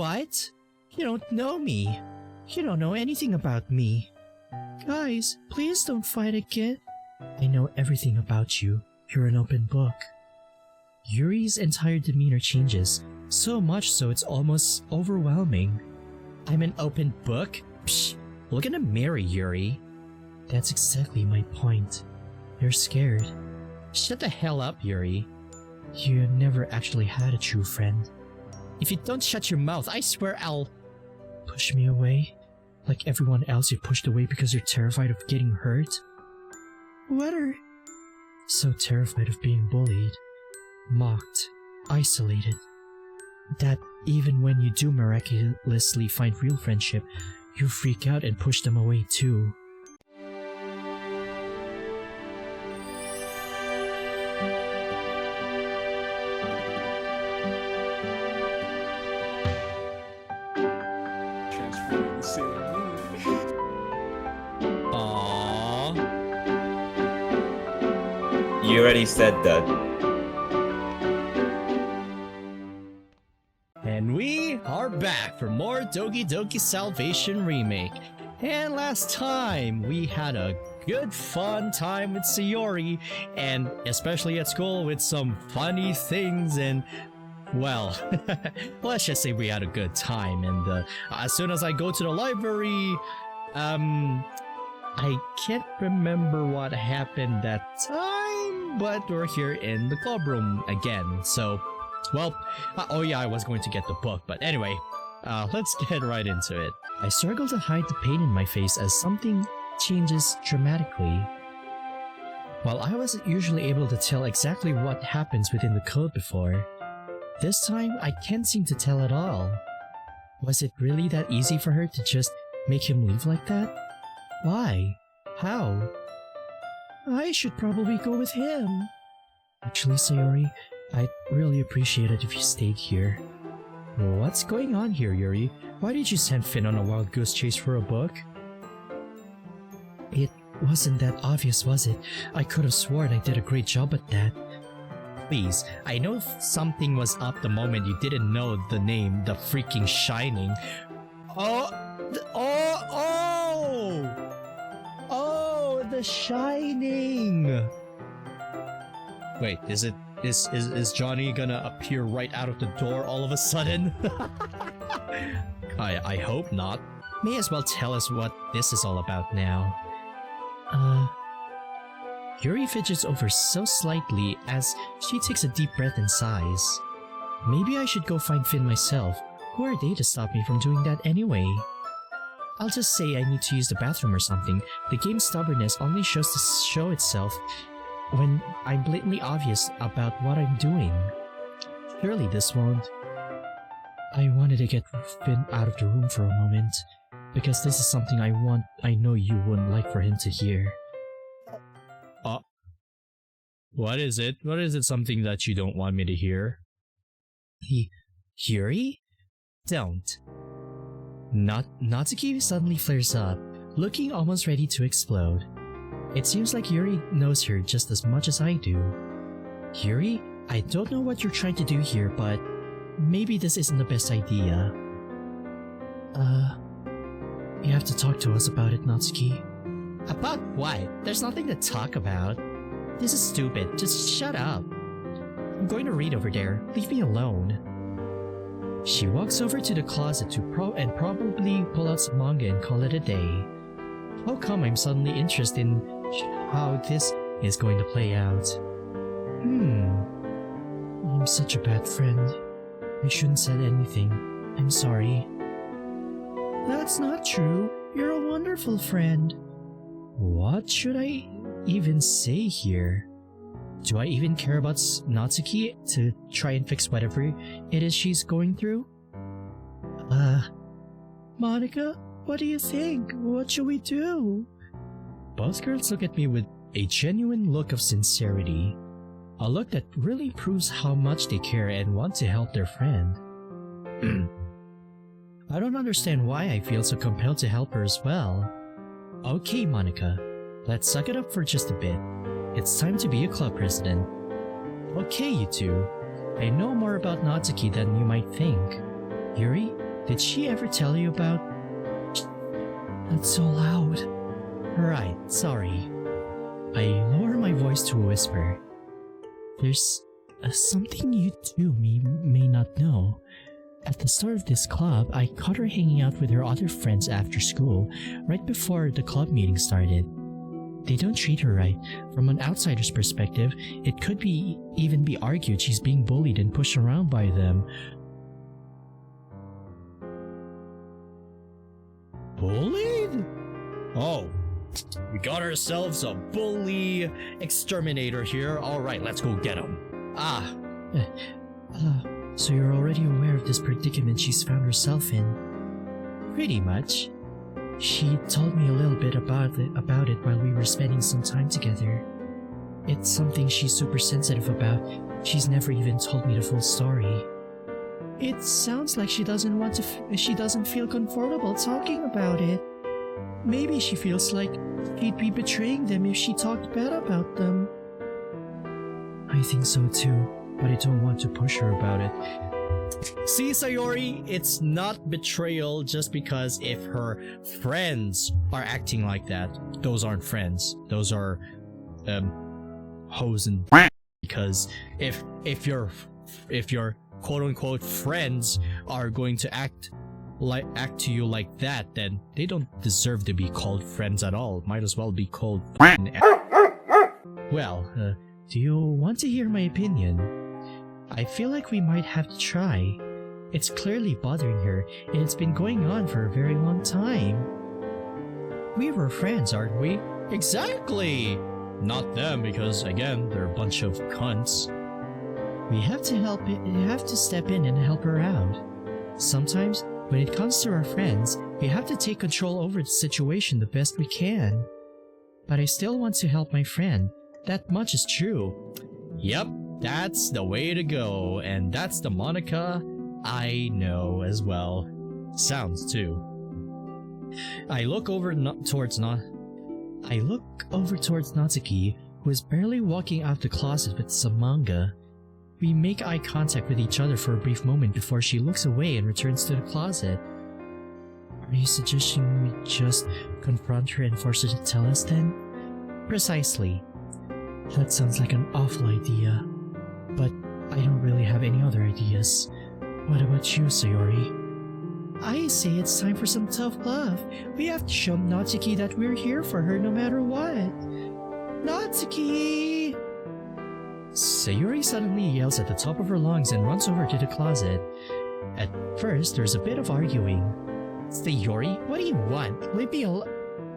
What? You don't know me. You don't know anything about me. Guys, please don't fight again. I know everything about you. You're an open book. Yuri's entire demeanor changes, so much so it's almost overwhelming. I'm an open book? Psh, we're gonna marry Yuri. That's exactly my point. You're scared. Shut the hell up, Yuri. You never actually had a true friend. If you don't shut your mouth, I swear I'll... Push me away? Like everyone else you pushed away because you're terrified of getting hurt? What are... So terrified of being bullied, mocked, isolated, that even when you do miraculously find real friendship, you freak out and push them away too. You already said that. And we are back for more Doki Salvation Remake. And last time we had a good fun time with Sayori, and especially at school with some funny things, and well, let's just say we had a good time. And as soon as I go to the library, I can't remember what happened that time, but we're here in the club room again. So, well, oh yeah, I was going to get the book, but anyway, let's get right into it. I struggle to hide the pain in my face as something changes dramatically. While I wasn't usually able to tell exactly what happens within the code before, this time I can't seem to tell at all. Was it really that easy for her to just make him leave like that? Why? How? I should probably go with him. Actually, Sayori, I'd really appreciate it if you stayed here. What's going on here, Yuri? Why did you send Finn on a wild goose chase for a book? It wasn't that obvious, was it? I could have sworn I did a great job at that. Please, I know something was up the moment you didn't know the name, The Freaking Shining. Oh, The Shining! Wait, is Johnny gonna appear right out of the door all of a sudden? I hope not. May as well tell us what this is all about now. Yuri fidgets over so slightly as she takes a deep breath and sighs. Maybe I should go find Finn myself. Who are they to stop me from doing that anyway? I'll just say I need to use the bathroom or something. The game's stubbornness only shows to show itself when I'm blatantly obvious about what I'm doing. Surely this won't. I wanted to get Finn out of the room for a moment, because this is something I know you wouldn't like for him to hear. What is it? What is it something that you don't want me to hear? Yuri? Don't. Natsuki suddenly flares up, looking almost ready to explode. It seems like Yuri knows her just as much as I do. Yuri, I don't know what you're trying to do here, but maybe this isn't the best idea. You have to talk to us about it, Natsuki. About what? There's nothing to talk about. This is stupid. Just shut up. I'm going to read over there. Leave me alone. She walks over to the closet to probably pull out some manga and call it a day. How come I'm suddenly interested in how this is going to play out? I'm such a bad friend. I shouldn't said anything. I'm sorry. That's not true. You're a wonderful friend. What should I even say here? Do I even care about Natsuki to try and fix whatever it is she's going through? Monica, what do you think? What should we do? Both girls look at me with a genuine look of sincerity. A look that really proves how much they care and want to help their friend. I don't understand why I feel so compelled to help her as well. Okay, Monica, let's suck it up for just a bit. It's time to be a club president. Okay, you two. I know more about Natsuki than you might think. Yuri, Did she ever tell you about... That's so loud. Right, sorry. I lower my voice to a whisper. There's something you two may not know. At the start of this club, I caught her hanging out with her other friends after school, right before the club meeting started. They don't treat her right. From an outsider's perspective, it could even be argued she's being bullied and pushed around by them. Bullied? Oh, we got ourselves a bully exterminator here. Alright, let's go get him. So you're already aware of this predicament she's found herself in? Pretty much. She told me a little bit about it while we were spending some time together. It's something she's super sensitive about. She's never even told me the full story. It sounds like she doesn't feel comfortable talking about it. Maybe she feels like she'd be betraying them if she talked bad about them. I think so too, but I don't want to push her about it. See, Sayori, it's not betrayal just because if her friends are acting like that. Those aren't friends. Those are hoes and because if your quote-unquote friends are going to act to you like that, then they don't deserve to be called friends at all. Might as well be called Well, do you want to hear my opinion? I feel like we might have to try. It's clearly bothering her, and it's been going on for a very long time. We were friends, aren't we? Exactly! Not them, because again, they're a bunch of cunts. We have to step in and help her out. Sometimes, when it comes to our friends, we have to take control over the situation the best we can. But I still want to help my friend. That much is true. Yep, that's the way to go, and that's the Monica I know as well. Sounds too. I look over towards Natsuki, who is barely walking out the closet with some manga. We make eye contact with each other for a brief moment before she looks away and returns to the closet. Are you suggesting we just confront her and force her to tell us then? Precisely. That sounds like an awful idea, but I don't really have any other ideas. What about you, Sayori? I say it's time for some tough love. We have to show Natsuki that we're here for her no matter what. Natsuki! Sayori suddenly yells at the top of her lungs and runs over to the closet. At first, there's a bit of arguing. Sayori, what do you want? Leave me alone.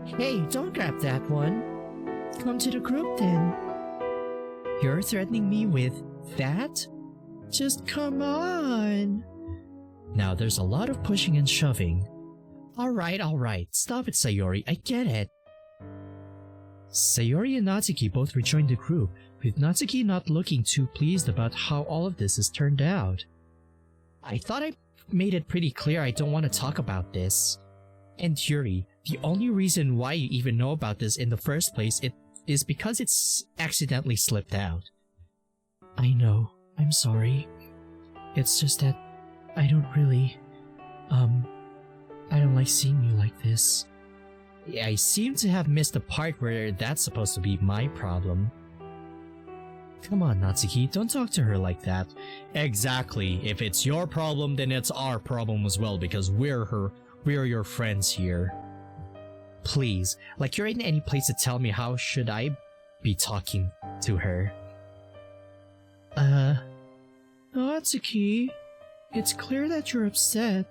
Hey, don't grab that one. Come to the group then. You're threatening me with that? Just come on. Now there's a lot of pushing and shoving. Alright. Stop it, Sayori. I get it. Sayori and Natsuki both rejoined the group, with Natsuki not looking too pleased about how all of this has turned out. I thought I made it pretty clear I don't want to talk about this. And Yuri, the only reason why you even know about this in the first place is because it's accidentally slipped out. I know. I'm sorry. It's just that I don't really, I don't like seeing you like this. I seem to have missed the part where that's supposed to be my problem. Come on, Natsuki, don't talk to her like that. Exactly. If it's your problem, then it's our problem as well, because we're your friends here. Please, like you're in any place to tell me how should I be talking to her. Natsuki, it's clear that you're upset.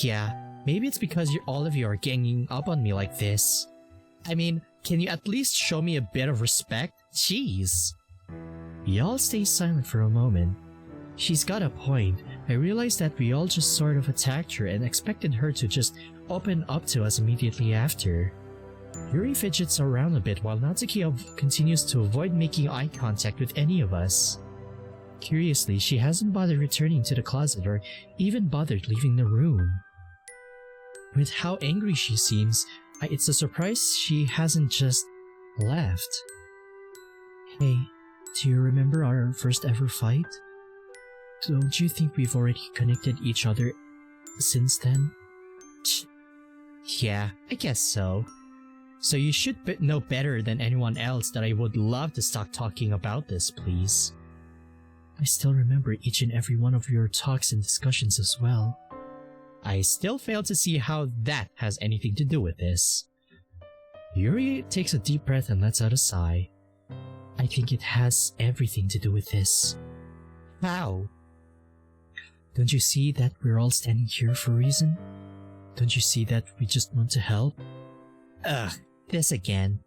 Yeah, maybe it's because all of you are ganging up on me like this. I mean, can you at least show me a bit of respect? Jeez. We all stay silent for a moment. She's got a point. I realized that we all just sort of attacked her and expected her to just open up to us immediately after. Yuri fidgets around a bit while Natsuki continues to avoid making eye contact with any of us. Curiously, she hasn't bothered returning to the closet or even bothered leaving the room. With how angry she seems, it's a surprise she hasn't just left. Hey, do you remember our first ever fight? Don't you think we've already connected each other since then? Yeah, I guess so. So you should know better than anyone else that I would love to stop talking about this, please. I still remember each and every one of your talks and discussions as well. I still fail to see how that has anything to do with this. Yuri takes a deep breath and lets out a sigh. I think it has everything to do with this. How? Don't you see that we're all standing here for a reason? Don't you see that we just want to help? Ugh, this again.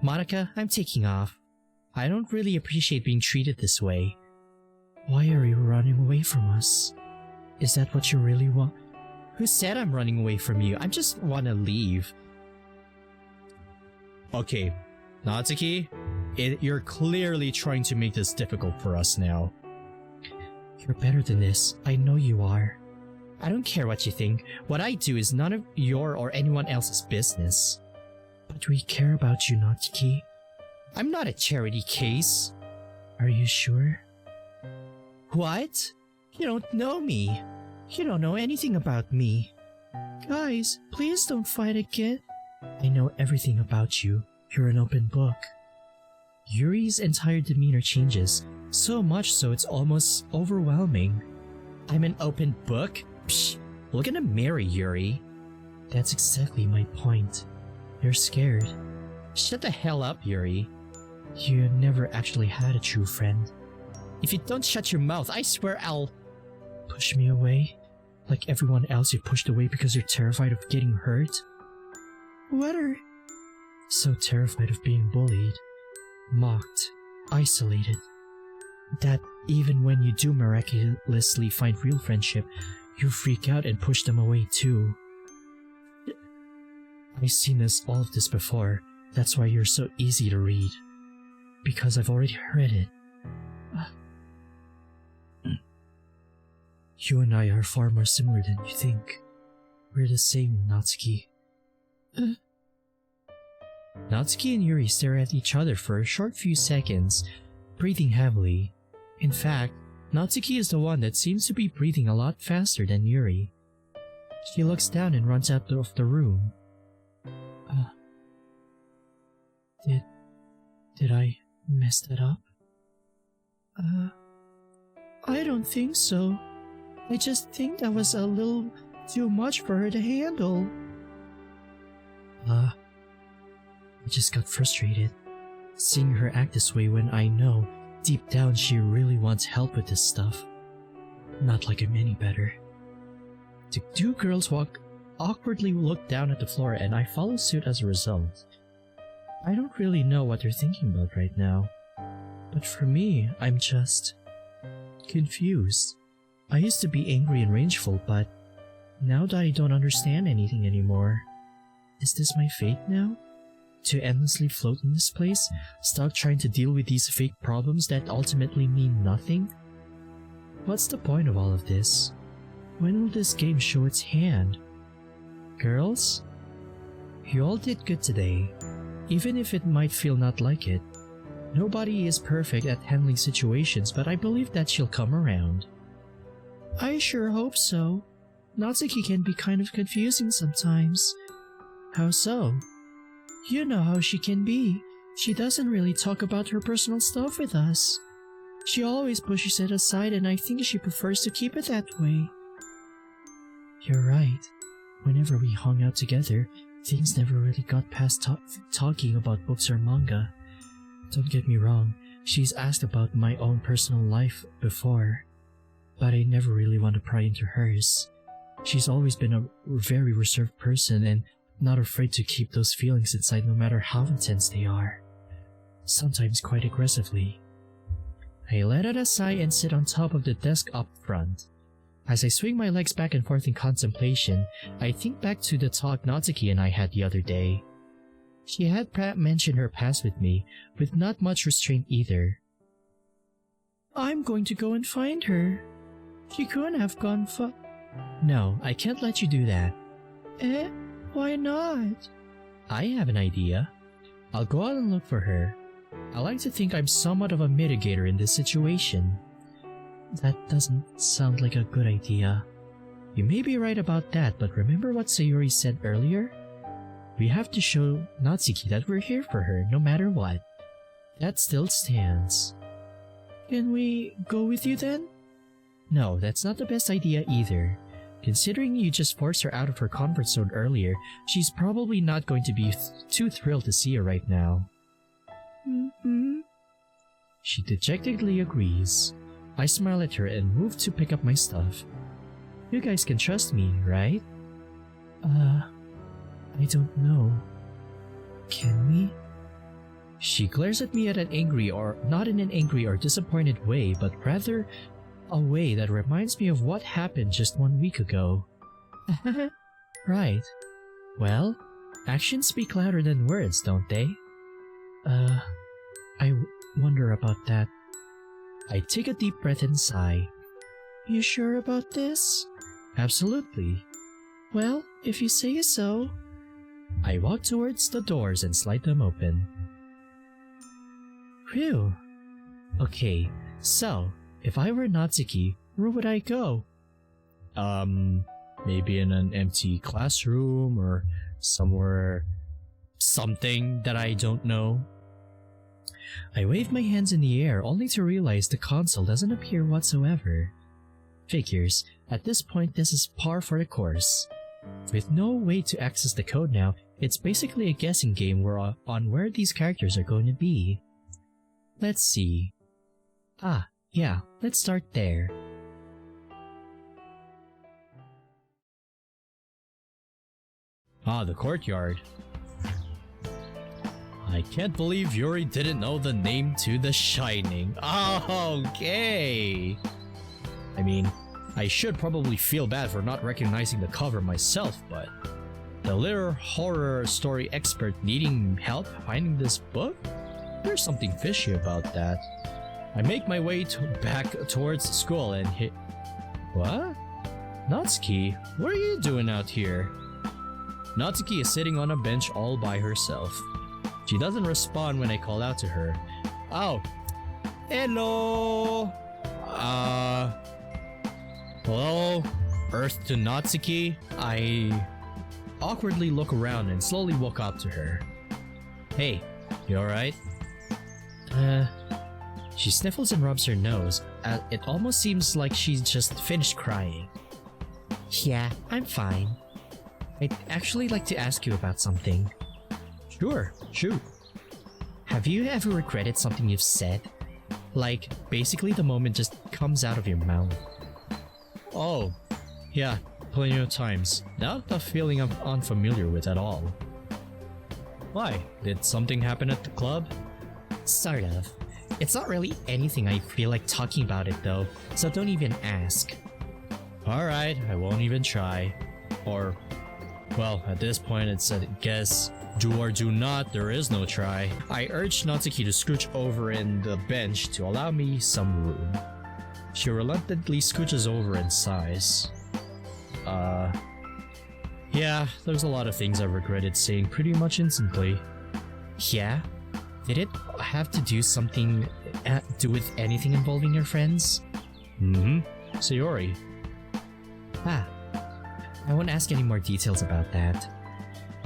Monica, I'm taking off. I don't really appreciate being treated this way. Why are you running away from us? Is that what you really want? Who said I'm running away from you? I just want to leave. Okay, Natsuki, you're clearly trying to make this difficult for us now. You're better than this. I know you are. I don't care what you think. What I do is none of your or anyone else's business. But we care about you, Natsuki. I'm not a charity case. Are you sure? What? You don't know me. You don't know anything about me. Guys, please don't fight again. I know everything about you. You're an open book. Yuri's entire demeanor changes, so much so it's almost overwhelming. I'm an open book? Psh, we're gonna marry Yuri. That's exactly my point. You're scared. Shut the hell up, Yuri. You never actually had a true friend. If you don't shut your mouth, I swear I'll... Push me away? Like everyone else you pushed away because you're terrified of getting hurt? What are... So terrified of being bullied, mocked, isolated, that even when you do miraculously find real friendship, you freak out and push them away too. I've seen all of this before. That's why you're so easy to read. Because I've already read it. You and I are far more similar than you think. We're the same, Natsuki. Natsuki and Yuri stare at each other for a short few seconds, breathing heavily. In fact, Natsuki is the one that seems to be breathing a lot faster than Yuri. She looks down and runs out of the room. Did I mess that up? I don't think so. I just think that was a little too much for her to handle. I just got frustrated, seeing her act this way when I know, deep down she really wants help with this stuff. Not like I'm any better. The two girls awkwardly look down at the floor and I follow suit as a result. I don't really know what they're thinking about right now. But for me, I'm just... confused. I used to be angry and rageful, but now that I don't understand anything anymore, is this my fate now? To endlessly float in this place, stuck trying to deal with these fake problems that ultimately mean nothing? What's the point of all of this? When will this game show its hand? Girls? You all did good today, even if it might feel not like it. Nobody is perfect at handling situations, but I believe that she'll come around. I sure hope so. Natsuki can be kind of confusing sometimes. How so? You know how she can be. She doesn't really talk about her personal stuff with us. She always pushes it aside and I think she prefers to keep it that way. You're right. Whenever we hung out together, things never really got past talking about books or manga. Don't get me wrong, she's asked about my own personal life before, but I never really want to pry into hers. She's always been a very reserved person and not afraid to keep those feelings inside no matter how intense they are. Sometimes quite aggressively. I let out a sigh and sit on top of the desk up front. As I swing my legs back and forth in contemplation, I think back to the talk Natsuki and I had the other day. She had mentioned her past with me, with not much restraint either. I'm going to go and find her. She couldn't have gone No, I can't let you do that. Why not? I have an idea. I'll go out and look for her. I like to think I'm somewhat of a mitigator in this situation. That doesn't sound like a good idea. You may be right about that, but remember what Sayori said earlier? We have to show Natsuki that we're here for her, no matter what. That still stands. Can we go with you then? No, that's not the best idea either. Considering you just forced her out of her comfort zone earlier, she's probably not going to be too thrilled to see you right now. Mm-hmm. She dejectedly agrees. I smile at her and move to pick up my stuff. You guys can trust me, right? I don't know. Can we? She glares at me at an angry or not in an angry or disappointed way, but rather a way that reminds me of what happened just 1 week ago. Right. Well, actions speak louder than words, don't they? I wonder about that. I take a deep breath and sigh. You sure about this? Absolutely. Well, if you say so. I walk towards the doors and slide them open. Phew. Okay, so, if I were Natsuki, where would I go? Maybe in an empty classroom or something that I don't know. I wave my hands in the air only to realize the console doesn't appear whatsoever. Figures, at this point this is par for the course. With no way to access the code now, it's basically a guessing game on where these characters are going to be. Let's see. Ah, yeah, let's start there. Ah, the courtyard. I can't believe Yuri didn't know the name to The Shining. Okay! I mean, I should probably feel bad for not recognizing the cover myself, but the little horror story expert needing help finding this book? There's something fishy about that. I make my way back towards school and hit... What? Natsuki, what are you doing out here? Natsuki is sitting on a bench all by herself. She doesn't respond when I call out to her. Oh! Hello! Hello? Earth to Natsuki? I awkwardly look around and slowly walk up to her. Hey, you alright? She sniffles and rubs her nose. It almost seems like she just finished crying. Yeah, I'm fine. I'd actually like to ask you about something. Sure, shoot. Have you ever regretted something you've said? Like, basically the moment just comes out of your mouth. Oh, yeah, plenty of times. Not a feeling I'm unfamiliar with at all. Why? Did something happen at the club? Sort of. It's not really anything I feel like talking about it though, so don't even ask. Alright, I won't even try. Or, well, at this point it's a guess. Do or do not, there is no try. I urge Natsuki to scooch over in the bench to allow me some room. She reluctantly scooches over and sighs. Yeah, there's a lot of things I regretted saying pretty much instantly. Yeah? Did it have to do with anything involving your friends? Mm-hmm. Sayori. Ah. I won't ask any more details about that.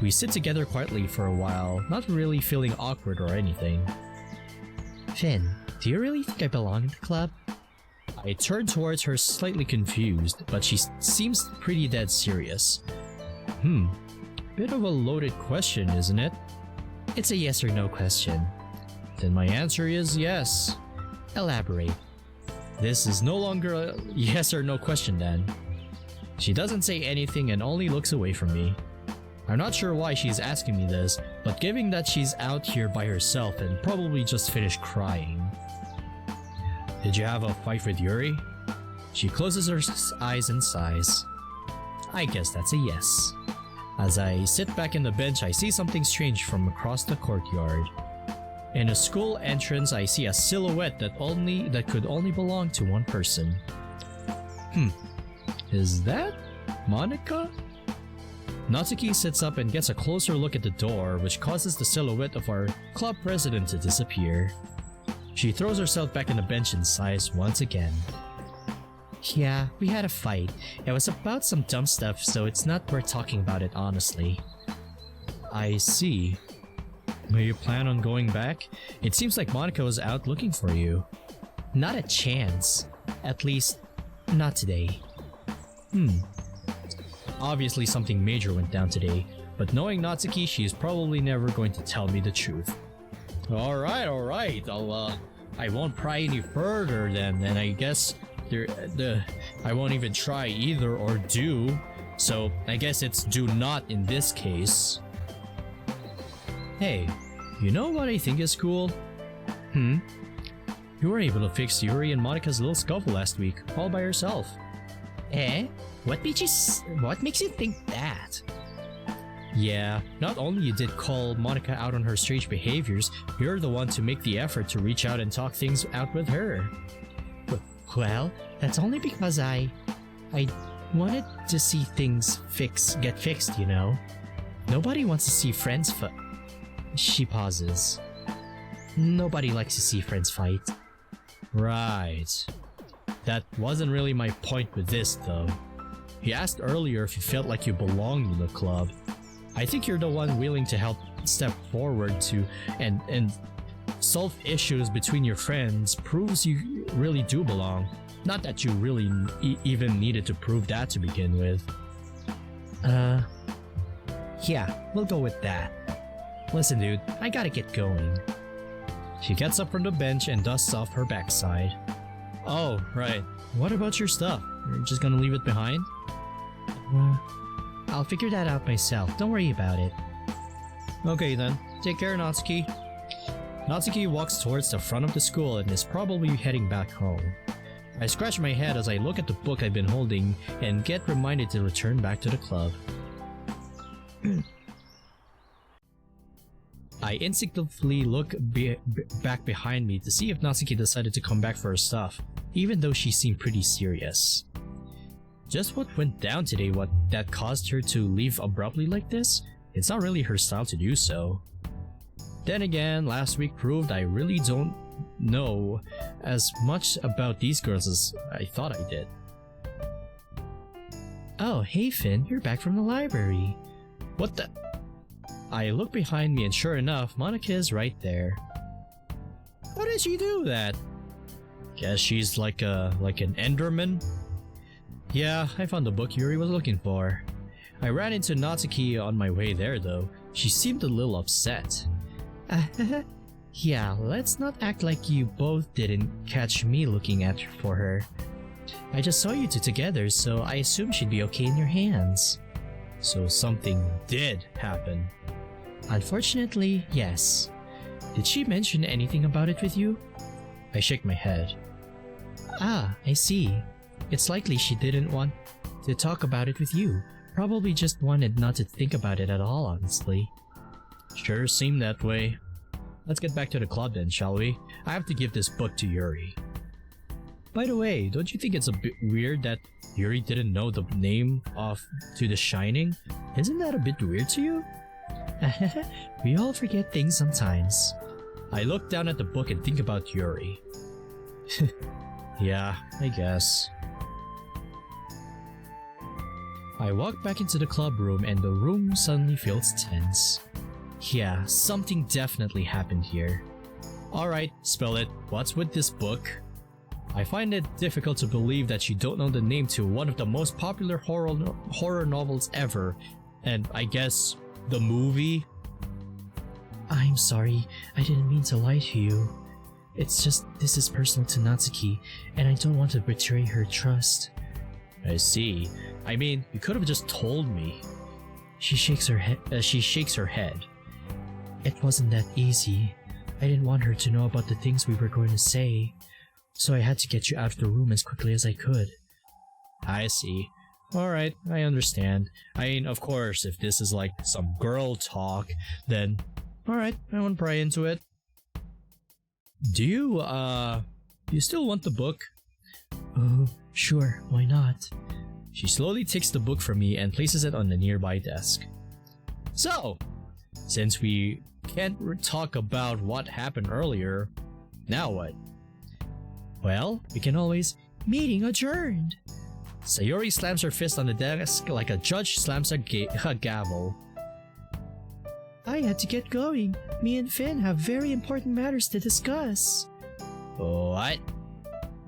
We sit together quietly for a while, not really feeling awkward or anything. Finn, do you really think I belong in the club? I turn towards her slightly confused, but she seems pretty dead serious. Bit of a loaded question, isn't it? It's a yes or no question. Then my answer is yes. Elaborate. This is no longer a yes or no question then. She doesn't say anything and only looks away from me. I'm not sure why she's asking me this, but given that she's out here by herself and probably just finished crying. Did you have a fight with Yuri? She closes her eyes and sighs. I guess that's a yes. As I sit back in the bench, I see something strange from across the courtyard. In a school entrance, I see a silhouette that could only belong to one person. Is that Monica? Natsuki sits up and gets a closer look at the door, which causes the silhouette of our club president to disappear. She throws herself back on the bench and sighs once again. Yeah, we had a fight. It was about some dumb stuff, so it's not worth talking about it honestly. I see. Do you plan on going back? It seems like Monica was out looking for you. Not a chance. At least, not today. Obviously something major went down today, but knowing Natsuki, she is probably never going to tell me the truth. Alright, I won't pry any further then, and I guess I won't even try either or do, so I guess it's do not in this case. Hey, you know what I think is cool? You were able to fix Yuri and Monica's little scuffle last week, all by yourself. Eh? What makes you think that? Yeah, not only you did call Monica out on her strange behaviors, you're the one to make the effort to reach out and talk things out with her. Well, that's only because I wanted to see things get fixed, you know? Nobody wants to see friends She pauses. Nobody likes to see friends fight. Right. That wasn't really my point with this, though. You asked earlier if you felt like you belonged in the club. I think you're the one willing to help step forward to and solve issues between your friends proves you really do belong. Not that you really even needed to prove that to begin with. Yeah, we'll go with that. Listen dude, I gotta get going. She gets up from the bench and dusts off her backside. Oh, right. What about your stuff? You're just gonna leave it behind? I'll figure that out myself, don't worry about it. Okay then, take care Natsuki. Natsuki walks towards the front of the school and is probably heading back home. I scratch my head as I look at the book I've been holding and get reminded to return back to the club. I instinctively look back behind me to see if Natsuki decided to come back for her stuff, even though she seemed pretty serious. Just what went down today that caused her to leave abruptly like this? It's not really her style to do so. Then again, last week proved I really don't know as much about these girls as I thought I did. Oh, hey Finn, you're back from the library. What the? I look behind me and sure enough, Monica is right there. How did she do that? Guess she's like an Enderman? Yeah, I found the book Yuri was looking for. I ran into Natsuki on my way there though. She seemed a little upset. Yeah, let's not act like you both didn't catch me looking for her. I just saw you two together, so I assumed she'd be okay in your hands. So something did happen. Unfortunately, yes. Did she mention anything about it with you? I shake my head. Ah, I see. It's likely she didn't want to talk about it with you. Probably just wanted not to think about it at all, honestly. Sure seemed that way. Let's get back to the club then, shall we? I have to give this book to Yuri. By the way, don't you think it's a bit weird that Yuri didn't know the name of To the Shining? Isn't that a bit weird to you? We all forget things sometimes. I look down at the book and think about Yuri. Yeah, I guess. I walk back into the club room and the room suddenly feels tense. Yeah, something definitely happened here. Alright, spill it. What's with this book? I find it difficult to believe that you don't know the name to one of the most popular horror novels ever, and I guess the movie? I'm sorry, I didn't mean to lie to you. It's just this is personal to Natsuki, and I don't want to betray her trust. I see. I mean, you could have just told me. She shakes her head. It wasn't that easy. I didn't want her to know about the things we were going to say, so I had to get you out of the room as quickly as I could. I see. Alright, I understand. I mean, of course, if this is like some girl talk, then alright, I won't pry into it. Do you still want the book? Oh, sure, why not? She slowly takes the book from me and places it on the nearby desk. So, since we can't talk about what happened earlier, now what? Well, we can always Meeting adjourned. Sayori slams her fist on the desk like a judge slams a gavel. I had to get going. Me and Finn have very important matters to discuss. What?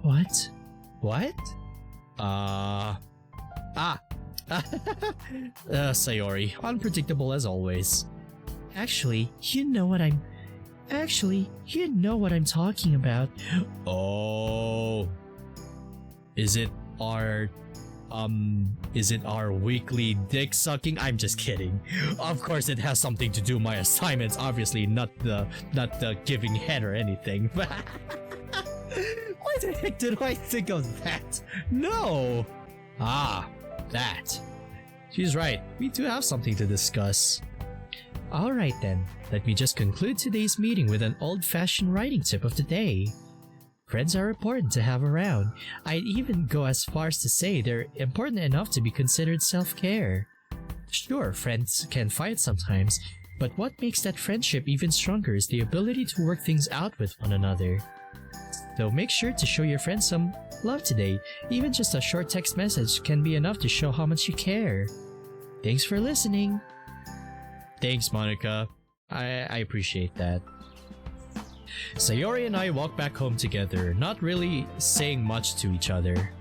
What? What? Sayori, unpredictable as always. Actually, you know what I'm talking about. Oh. Is it our weekly dick sucking? I'm just kidding. Of course it has something to do with my assignments, obviously not the giving head or anything. Why the heck did I think of that? No! That. She's right, we do have something to discuss. Alright then, let me just conclude today's meeting with an old-fashioned writing tip of the day. Friends are important to have around. I'd even go as far as to say they're important enough to be considered self-care. Sure, friends can fight sometimes, but what makes that friendship even stronger is the ability to work things out with one another. So make sure to show your friends some love today. Even just a short text message can be enough to show how much you care. Thanks for listening. Thanks, Monica. I appreciate that. Sayori and I walk back home together, not really saying much to each other.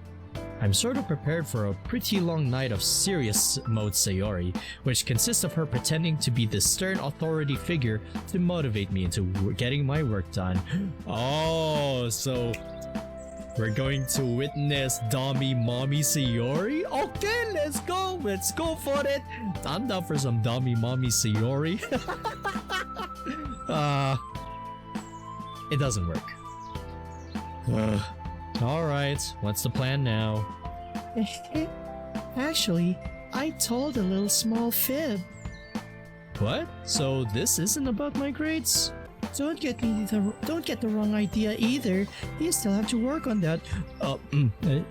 I'm sort of prepared for a pretty long night of serious mode Sayori, which consists of her pretending to be the stern authority figure to motivate me into getting my work done. Oh, so we're going to witness Dummy Mommy Sayori? Okay, let's go for it. I'm down for some Dummy Mommy Sayori. It doesn't work. Alright, what's the plan now? Actually, I told a little small fib. What? So this isn't about my grades? Don't get the wrong idea either. You still have to work on that.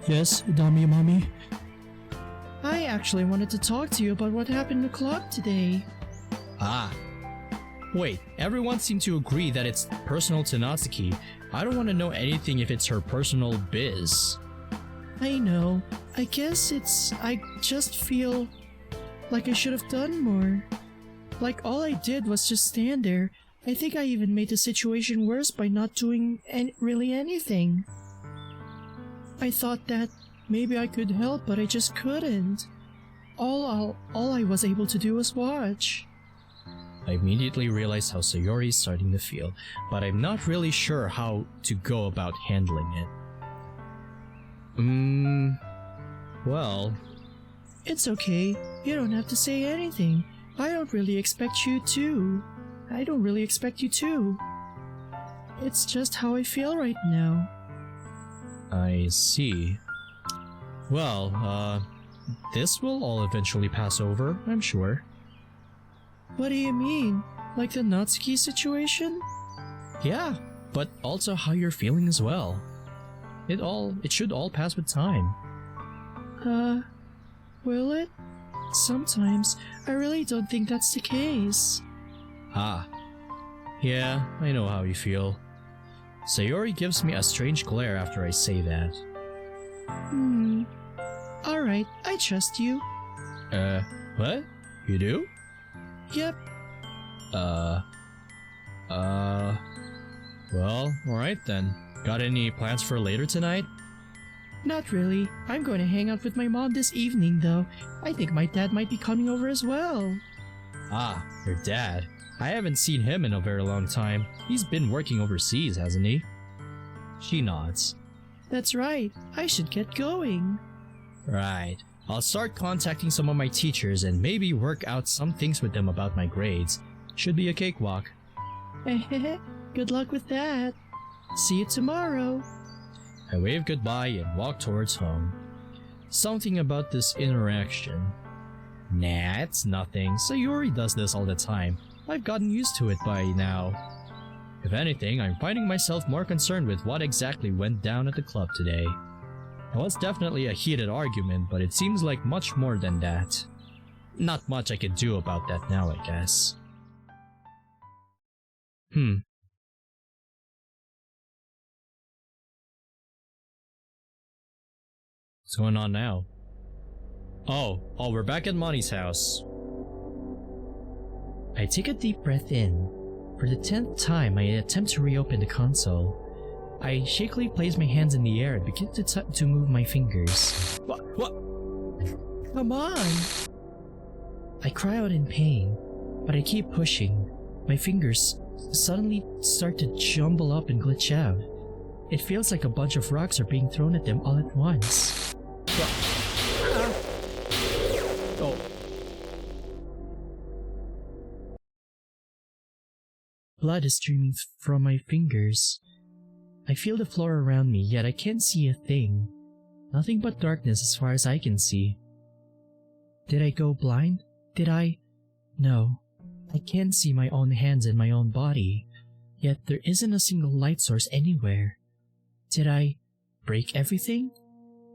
Yes, Dummy Mommy. I actually wanted to talk to you about what happened in the club today. Wait, everyone seemed to agree that it's personal to Natsuki. I don't want to know anything if it's her personal biz. I know. I just feel like I should have done more. Like all I did was just stand there. I think I even made the situation worse by not doing really anything. I thought that maybe I could help, but I just couldn't. All I was able to do was watch. I immediately realized how Sayori is starting to feel, but I'm not really sure how to go about handling it. Well... It's okay. You don't have to say anything. I don't really expect you to. It's just how I feel right now. I see. Well, this will all eventually pass over, I'm sure. What do you mean? Like the Natsuki situation? Yeah, but also how you're feeling as well. It should all pass with time. Will it? Sometimes, I really don't think that's the case. Yeah, I know how you feel. Sayori gives me a strange glare after I say that. Alright, I trust you. What? You do? Yep. Well, alright then. Got any plans for later tonight? Not really. I'm going to hang out with my mom this evening though. I think my dad might be coming over as well. Your dad. I haven't seen him in a very long time. He's been working overseas, hasn't he? She nods. That's right. I should get going. Right. I'll start contacting some of my teachers and maybe work out some things with them about my grades. Should be a cakewalk. Good luck with that. See you tomorrow. I wave goodbye and walk towards home. Something about this interaction. Nah, it's nothing. Sayori does this all the time. I've gotten used to it by now. If anything, I'm finding myself more concerned with what exactly went down at the club today. It was definitely a heated argument, but it seems like much more than that. Not much I can do about that now, I guess. What's going on now? Oh, we're back at Monty's house. I take a deep breath in. For the 10th time, I attempt to reopen the console. I shakily place my hands in the air and begin to move my fingers. What? Come on! I cry out in pain, but I keep pushing. My fingers suddenly start to jumble up and glitch out. It feels like a bunch of rocks are being thrown at them all at once. Oh. Blood is streaming from my fingers. I feel the floor around me, yet I can't see a thing. Nothing but darkness as far as I can see. Did I go blind? Did I? No. I can't see my own hands and my own body, yet there isn't a single light source anywhere. Did I break everything?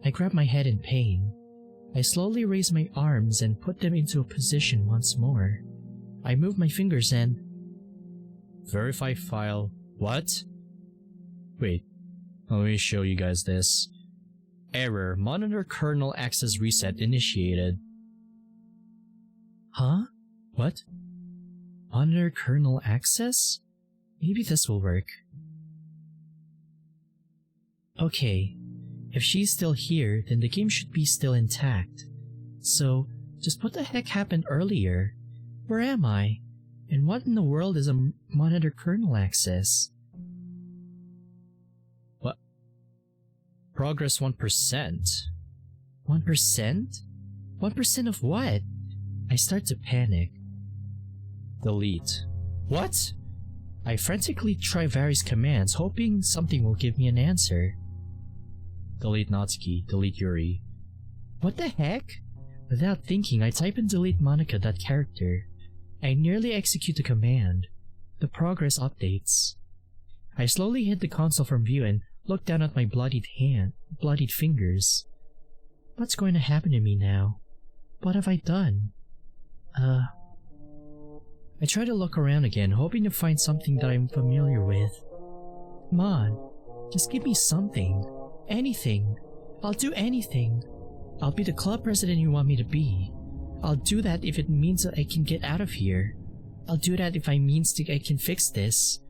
I grab my head in pain. I slowly raise my arms and put them into a position once more. I move my fingers and... Verify file. What? Wait, let me show you guys this. Error, monitor kernel access reset initiated. Huh? What? Monitor kernel access? Maybe this will work. Okay, if she's still here, then the game should be still intact. So, just what the heck happened earlier? Where am I? And what in the world is a monitor kernel access? What? Progress 1%. 1%? 1% of what? I start to panic. Delete. What? I frantically try various commands, hoping something will give me an answer. Delete Natsuki, delete Yuri. What the heck? Without thinking, I type in delete Monica, that character. I nearly execute the command. The progress updates. I slowly hid the console from view and look down at my bloodied fingers. What's going to happen to me now? What have I done? I try to look around again, hoping to find something that I'm familiar with. Come on, just give me something. Anything. I'll do anything. I'll be the club president you want me to be. I'll do that if it means that I can get out of here. I'll do that if I can fix this.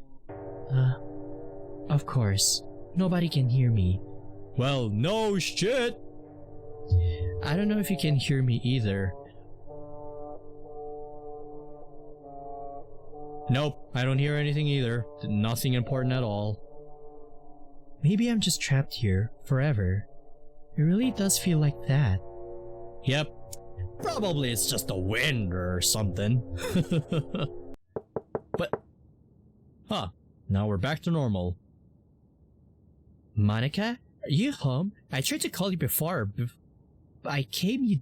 Of course. Nobody can hear me. Well, no shit! I don't know if you can hear me either. Nope, I don't hear anything either. Nothing important at all. Maybe I'm just trapped here, forever. It really does feel like that. Yep. Probably it's just the wind or something. But... Huh. Now we're back to normal. Monica? Are you home? I tried to call you before. I came you...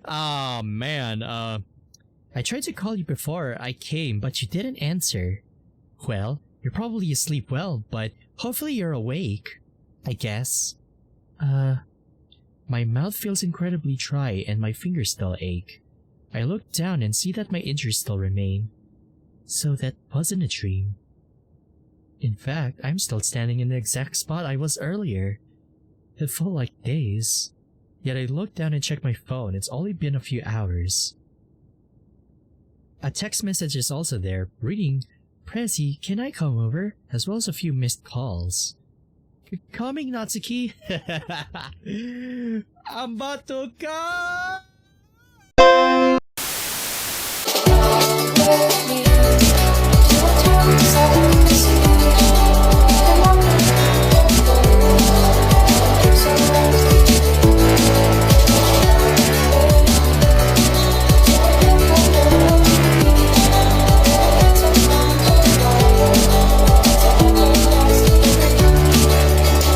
Ah, man. I tried to call you before I came, but you didn't answer. Well, you're probably asleep well, but hopefully you're awake. I guess. My mouth feels incredibly dry and my fingers still ache. I look down and see that my injuries still remain. So that wasn't a dream. In fact, I'm still standing in the exact spot I was earlier. It felt like days. Yet I look down and check my phone. It's only been a few hours. A text message is also there, reading, "Prezi, can I come over?" as well as a few missed calls. Coming, Natsuki! I'm about to come!